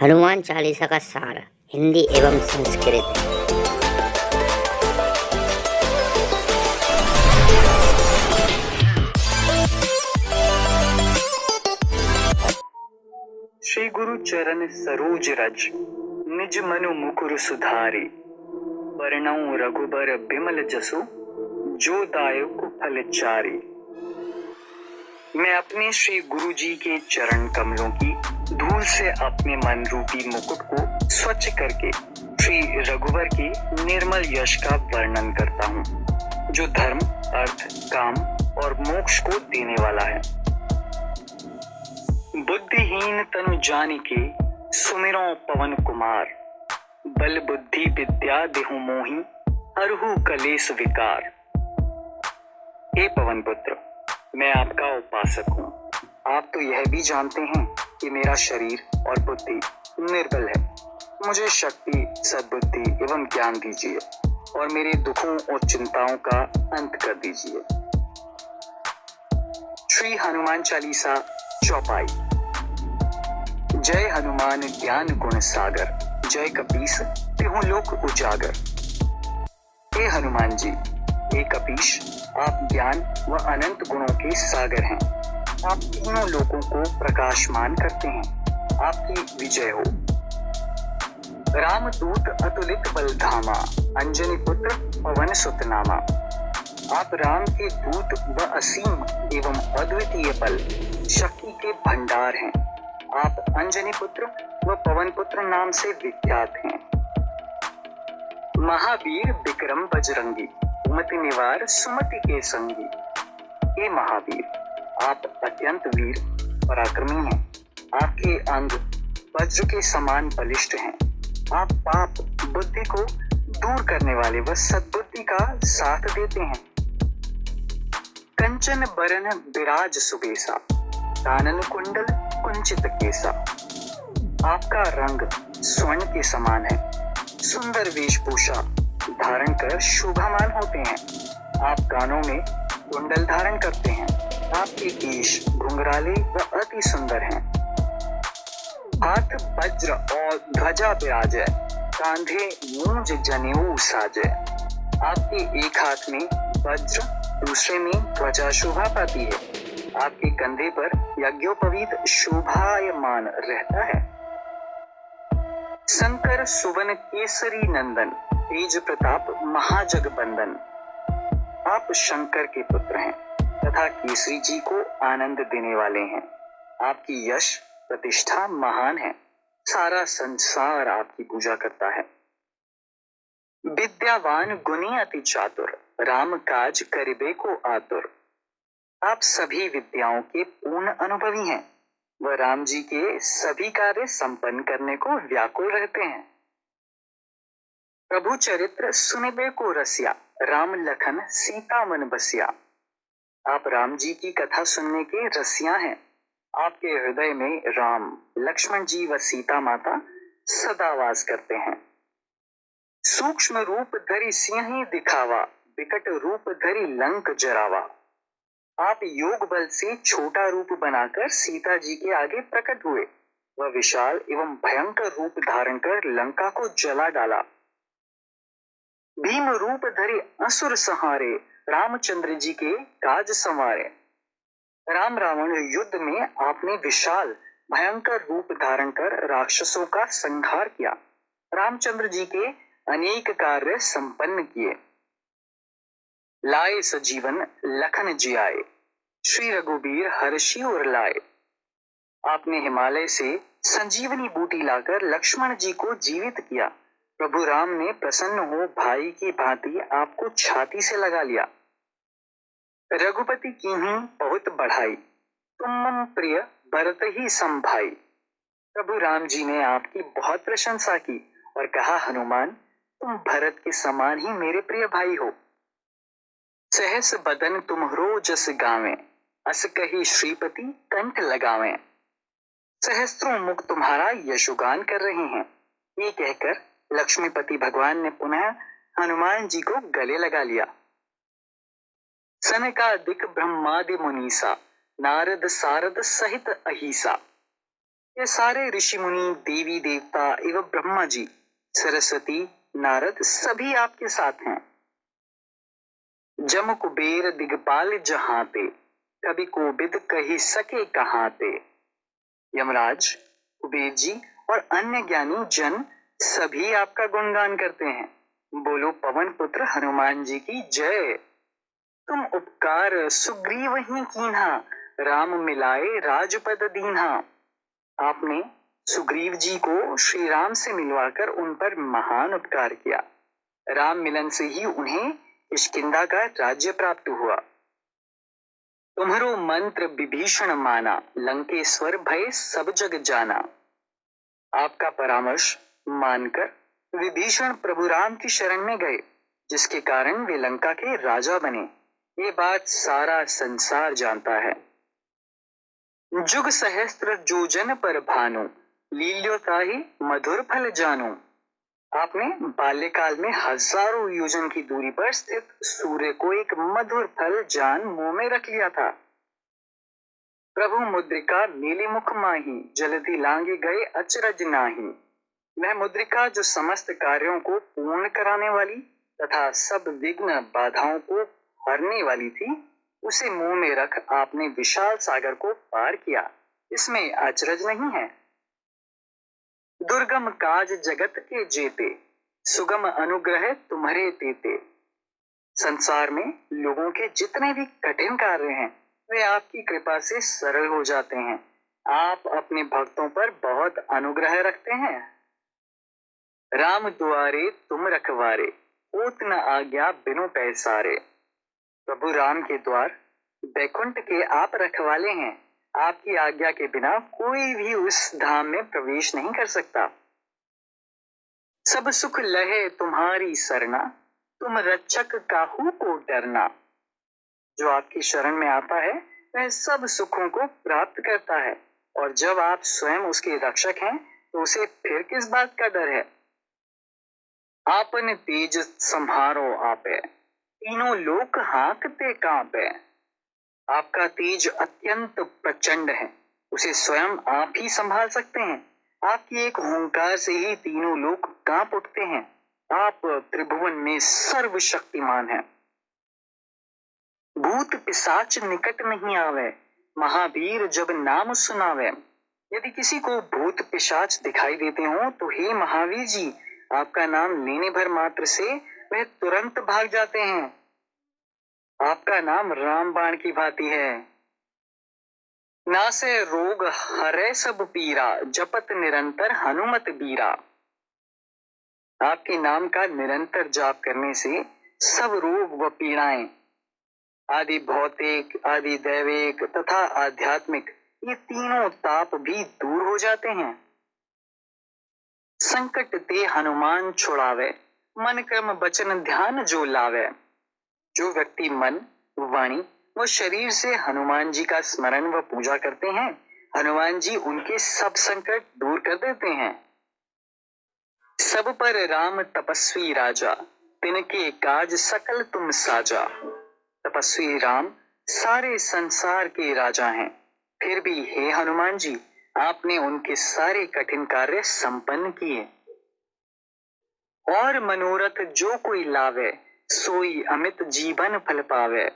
हनुमान चालीसा का सार हिंदी एवं संस्कृत। श्री गुरु चरण सरोज रज निज मनु मुकुर सुधारी, वरणौ रघुबर बिमल जसु जो दायक फल चारी। मैं अपने श्री गुरु जी के चरण कमलों की धूल से अपने मन रूपी मुकुट को स्वच्छ करके श्री रघुबर के निर्मल यश का वर्णन करता हूँ, जो धर्म, अर्थ, काम और मोक्ष को देने वाला है। बुद्धिहीन तनु जानिके सुमिरो पवन कुमार, बल बुद्धि विद्या देहु मोहि हरहु कलेश विकार। हे पवन पुत्र, मैं आपका उपासक हूँ। आप तो यह भी जानते हैं कि मेरा शरीर और बुद्धि निर्बल है। मुझे शक्ति, सद्बुद्धि एवं ज्ञान दीजिए और मेरे दुखों और चिंताओं का अंत कर दीजिए। श्री हनुमान चालीसा चौपाई। जय हनुमान ज्ञान गुण सागर, जय कपीस तिहुँ लोक उजागर। हे हनुमान जी, हे कपीश, आप ज्ञान व अनंत गुणों के सागर हैं। आप तीनों लोकों को प्रकाशमान करते हैं। आपकी विजय हो। रामदूत अतुलित बलधामा, अंजनी पुत्र पवन सुत नामा। आप राम के दूत व असीम एवं अद्वितीय बल, शक्ति के भंडार हैं। आप अंजनी पुत्र व पवन पुत्र नाम से विख्यात हैं। महावीर विक्रम बजरंगी, कुमति निवार सुमति के संगी। हे महावीर, आप अत्यंत वीर पराक्रमी हैं। आपके अंग वज्र के समान बलिष्ठ हैं। आप पाप बुद्धि को दूर करने वाले व सद्बुद्धि का साथ देते हैं। कंचन बरन विराज सुबेसा, कानन कुंडल कुंचित केसा। आपका रंग स्वर्ण के समान है। सुंदर वेशभूषा धारण कर शोभामान होते हैं। आप कानों में कुंडल धारण करते हैं। आपके केश घुंघराले व अति सुंदर हैं। हाथ वज्र और ध्वजा विराजै, कांधे मूंज जनेऊ साजै। आपके एक हाथ में वज्र, दूसरे में ध्वजा शोभा पाती है। आपके कंधे पर यज्ञोपवीत शोभायमान रहता है। शंकर सुवन केसरी नंदन, तेज प्रताप महाजगबंदन। आप शंकर के पुत्र हैं तथा केसरी जी को आनंद देने वाले हैं। आपकी यश प्रतिष्ठा महान है। सारा संसार आपकी पूजा करता है। विद्यावान गुणी अति चातुर, राम काज करिबे को आतुर। आप सभी विद्याओं के पूर्ण अनुभवी हैं व राम जी के सभी कार्य संपन्न करने को व्याकुल रहते हैं। प्रभु चरित्र सुनिबे को रसिया, राम लखन सीता मन बसिया। आप राम जी की कथा सुनने के रसिया हैं। आपके हृदय में राम, लक्ष्मण जी व सीता माता सदा वास करते हैं। सूक्ष्म रूप धरि सिंहि दिखावा, विकट रूप धरि लंक जरावा। आप योग बल से छोटा रूप बनाकर सीता जी के आगे प्रकट हुए व विशाल एवं भयंकर रूप धारण कर लंका को जला डाला। भीम रूप धरि असुर संहारे, रामचंद्र जी के काज संवारे। राम रावण युद्ध में आपने विशाल भयंकर रूप धारण कर राक्षसों का संहार किया। रामचंद्र जी के अनेक कार्य संपन्न किए। लाए सजीवन लखन जियाए, श्री रघुबीर हर्षि उर लाए। आपने हिमालय से संजीवनी बूटी लाकर लक्ष्मण जी को जीवित किया। प्रभु राम ने प्रसन्न हो भाई की भांति आपको छाती से लगा लिया। रघुपति कीन्ही बहुत बढ़ाई, तुम मम प्रिय भरत ही संभाई। प्रभु राम जी ने आपकी बहुत प्रशंसा की और कहा, हनुमान, तुम भरत के समान ही मेरे प्रिय भाई हो। सहस बदन तुम्हरो जस गावें, अस कही श्रीपति कंठ लगावें। सहस्त्रों मुख तुम्हारा यशोगान कर रहे हैं। ये कहकर लक्ष्मीपति भगवान ने पुनः हनुमान जी को गले लगा लिया। सनकादिक ब्रह्मादि मुनीसा, नारद सारद सहित अहिसा। ये सारे ऋषि मुनि, देवी देवता एवं ब्रह्मा जी, सरस्वती, नारद सभी आपके साथ हैं। जम कुबेर दिगपाल जहां ते, कभी कोबिद कही सके कहां ते। यमराज, कुबेर जी और अन्य ज्ञानी जन सभी आपका गुणगान करते हैं। बोलो पवन पुत्र हनुमान जी की जय। तुम उपकार सुग्रीव ही कीन्हा, राम मिलाए राजपद दीन्हा। आपने सुग्रीव जी को श्री राम से मिलवाकर उन पर महान उपकार किया। राम मिलन से ही उन्हें किष्किंधा का राज्य प्राप्त हुआ। तुम्हारो मंत्र विभीषण माना, लंकेश्वर भय सब जग जाना। आपका परामर्श मानकर विभीषण प्रभु राम की शरण में गए, जिसके कारण वे लंका के राजा बने। ये बात सारा संसार जानता है। जुग सहस्त्र जोजन पर भानु, लील्योताहि मधुर फल जानु। आपने बाल्यकाल में हजारों योजन की दूरी पर स्थित सूर्य को एक मधुर फल जान मुंह में रख लिया था। प्रभु मुद्रिका मेले मुख माही, जलधि लांगे गए अचरज नाही। वह मुद्रिका जो समस्त कार्यों को पूर्ण कराने वाली तथा सब विघ्न बाधाओं को हरने वाली थी, उसे मुंह में रख आपने विशाल सागर को पार किया। इसमें अचरज नहीं है। दुर्गम काज जगत के जेते, सुगम अनुग्रह तुम्हारे तेते। संसार में लोगों के जितने भी कठिन कार्य हैं, वे आपकी कृपा से सरल हो जाते हैं। आप अपने भक्तों पर बहुत अनुग्रह रखते हैं। राम दुआरे तुम रखवारे, होत न आज्ञा बिनु पैसारे। प्रभु राम के द्वार बैकुंठ के आप रखवाले हैं। आपकी आज्ञा के बिना कोई भी उस धाम में प्रवेश नहीं कर सकता। सब सुख लहे तुम्हारी सरना, तुम रक्षक काहू को डरना। जो आपकी शरण में आता है वह सब सुखों को प्राप्त करता है, और जब आप स्वयं उसके रक्षक हैं तो उसे फिर किस बात का डर है। आपन तेज संहारो आपे, तीनों लोक हाँकते कांपे। आपका तेज अत्यंत प्रचंड है, उसे स्वयं आप ही संभाल सकते हैं। आपकी एक हुंकार से ही तीनों लोक कांप उठते हैं। आप त्रिभुवन में सर्वशक्तिमान हैं। भूत पिशाच निकट नहीं आवे, महावीर जब नाम सुनावे। यदि किसी को भूत पिशाच दिखाई देते हो तो हे महावीर जी, आपका नाम लेने भर मात्र से वह तुरंत भाग जाते हैं। आपका नाम रामबाण की भांति है। नासे रोग हरे सब पीरा, जपत निरंतर हनुमत बीरा। आपके नाम का निरंतर जाप करने से सब रोग व पीड़ाएं, आदि भौतिक, आदि दैविक तथा आध्यात्मिक, ये तीनों ताप भी दूर हो जाते हैं। संकट ते हनुमान छुड़ावे, मन कर्म वचन ध्यान जो लावे। जो व्यक्ति मन, वाणी व शरीर से हनुमान जी का स्मरण व पूजा करते हैं, हनुमान जी उनके सब संकट दूर कर देते हैं। सब पर राम तपस्वी राजा, तिनके काज सकल तुम साजा। तपस्वी राम सारे संसार के राजा हैं, फिर भी हे हनुमान जी, आपने उनके सारे कठिन कार्य संपन्न किए। और मनोरथ जो कोई लावे, सोई अमित जीवन फल पावे।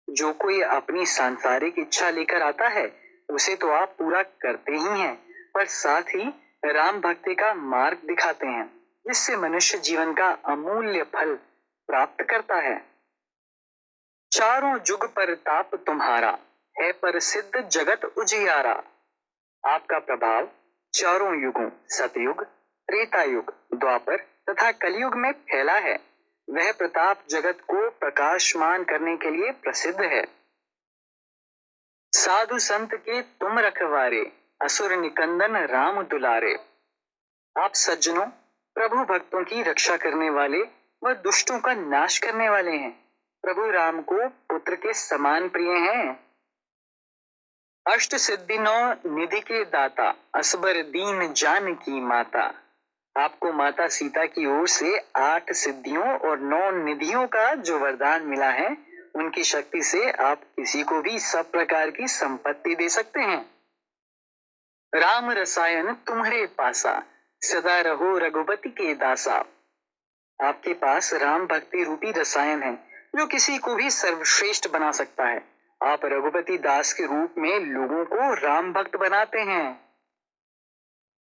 जो कोई अपनी सांसारिक इच्छा लेकर आता है, उसे तो आप पूरा करते ही हैं, पर साथ ही राम भक्ति का मार्ग दिखाते हैं, जिससे मनुष्य जीवन का अमूल्य फल प्राप्त करता है। चारों जुग पर ताप तुम्हारा, है प्रसिद्ध जगत उजियारा। आपका प्रभाव चारों युगों सतयुग, त्रेता युग, द्वापर तथा कलयुग में फैला है। वह प्रताप जगत को प्रकाशमान करने के लिए प्रसिद्ध है। साधु संत के तुम रखवारे, असुर निकंदन राम दुलारे। आप सज्जनों, प्रभु भक्तों की रक्षा करने वाले व दुष्टों का नाश करने वाले हैं। प्रभु राम को पुत्र के समान प्रिय हैं। अष्ट सिद्धि नौ निधि के दाता, असबर दीन जान की माता। आपको माता सीता की ओर से 8 सिद्धियों और 9 निधियों का जो वरदान मिला है, उनकी शक्ति से आप किसी को भी सब प्रकार की संपत्ति दे सकते हैं। राम रसायन तुम्हारे पासा, सदा रहो रघुपति के दासा। आपके पास राम भक्ति रूपी रसायन है जो किसी को भी सर्वश्रेष्ठ बना सकता है। आप रघुपति दास के रूप में लोगों को राम भक्त बनाते हैं।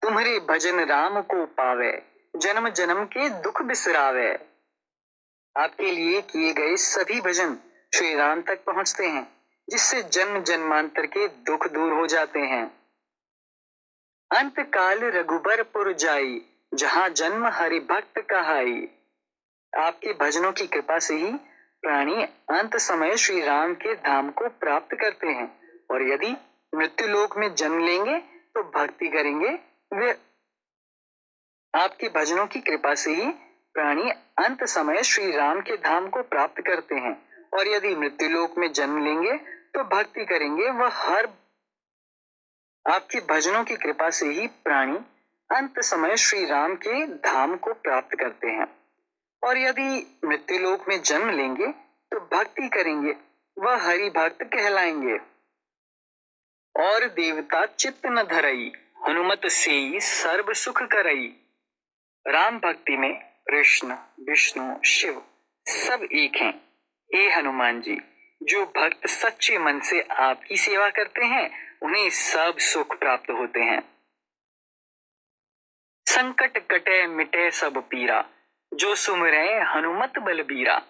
तुम्हारे भजन राम को पावे, जन्म जन्म के दुख बिसरावे। आपके लिए किए गए सभी भजन श्री राम तक पहुंचते हैं, जिससे जन्म जन्मांतर के दुख दूर हो जाते हैं। अंत काल रघुबरपुर जाई, जहां जन्म हरि भक्त कहाई। आपके भजनों की कृपा से ही प्राणी अंत समय श्री राम के धाम को प्राप्त करते हैं, और यदि मृत्यु लोक में जन्म लेंगे तो भक्ति करेंगे वे। आपके भजनों की कृपा से ही प्राणी अंत समय श्री राम के धाम को प्राप्त करते हैं, और यदि मृत्यु लोक में जन्म लेंगे तो भक्ति करेंगे वह हर। आपके भजनों की कृपा से ही प्राणी अंत समय श्री राम के धाम को प्राप्त करते हैं, और यदि मृत्यु लोक में जन्म लेंगे तो भक्ति करेंगे वह हरि भक्त कहलाएंगे। और देवता चित्त न धरई, हनुमत सेई सर्व सुख करई। राम भक्ति में कृष्ण विष्णु शिव सब एक हैं। हे हनुमान जी, जो भक्त सच्चे मन से आपकी सेवा करते हैं उन्हें सब सुख प्राप्त होते हैं। संकट कटे मिटे सब पीरा, जो सुमिरै हनुमत बलबीरा।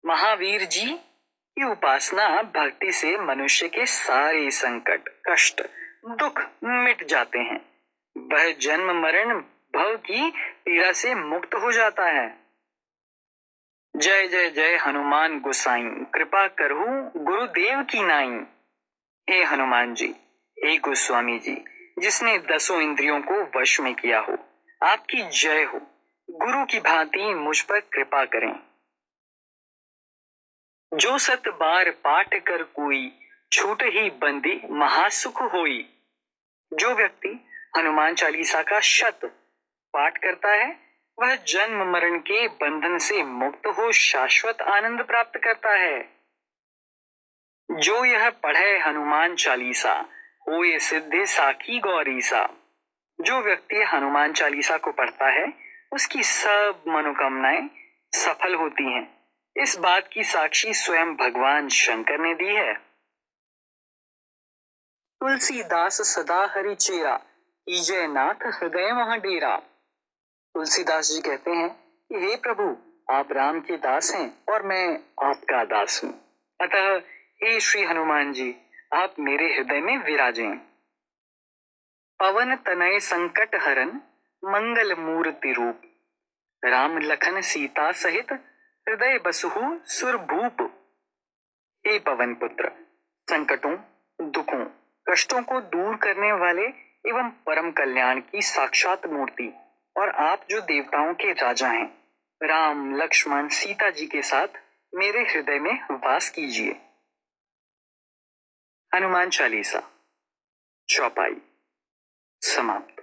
महावीर जी की उपासना भक्ति से मनुष्य के सारे संकट कष्ट दुख मिट जाते हैं। वह जन्म मरण भव की पीड़ा से मुक्त हो जाता है। जय जय जय हनुमान गोसाई, कृपा करहु गुरुदेव की नाई। हे हनुमान जी, हे गोस्वामी जी, जिसने 10 इंद्रियों को वश में किया हो, आपकी जय हो। गुरु की भांति मुझ पर कृपा करें। जो 7 बार पाठ कर कोई, छूट ही बंदी महासुख होई। जो व्यक्ति हनुमान चालीसा का शत पाठ करता है वह जन्म मरण के बंधन से मुक्त हो शाश्वत आनंद प्राप्त करता है। जो यह पढ़े हनुमान चालीसा, होए सिद्धि साखी गौरीसा। जो व्यक्ति हनुमान चालीसा को पढ़ता है उसकी सब मनोकामनाएं सफल होती हैं। इस बात की साक्षी स्वयं भगवान शंकर ने दी है। तुलसीदास सदा हरि चेरा, कीजय नाथ हृदय वहां डेरा। तुलसीदास जी कहते हैं कि हे प्रभु, आप राम के दास हैं और मैं आपका दास हूं, अतः हे श्री हनुमान जी, आप मेरे हृदय में विराजें। पवन तनय संकट हरन, मंगल मूर्ति रूप। राम लखन सीता सहित, हृदय बसहु सुरभूप। हे पवन पुत्र, संकटों दुखों कष्टों को दूर करने वाले एवं परम कल्याण की साक्षात मूर्ति, और आप जो देवताओं के राजा हैं, राम लक्ष्मण सीता जी के साथ मेरे हृदय में वास कीजिए। हनुमान चालीसा चौपाई समाप्त।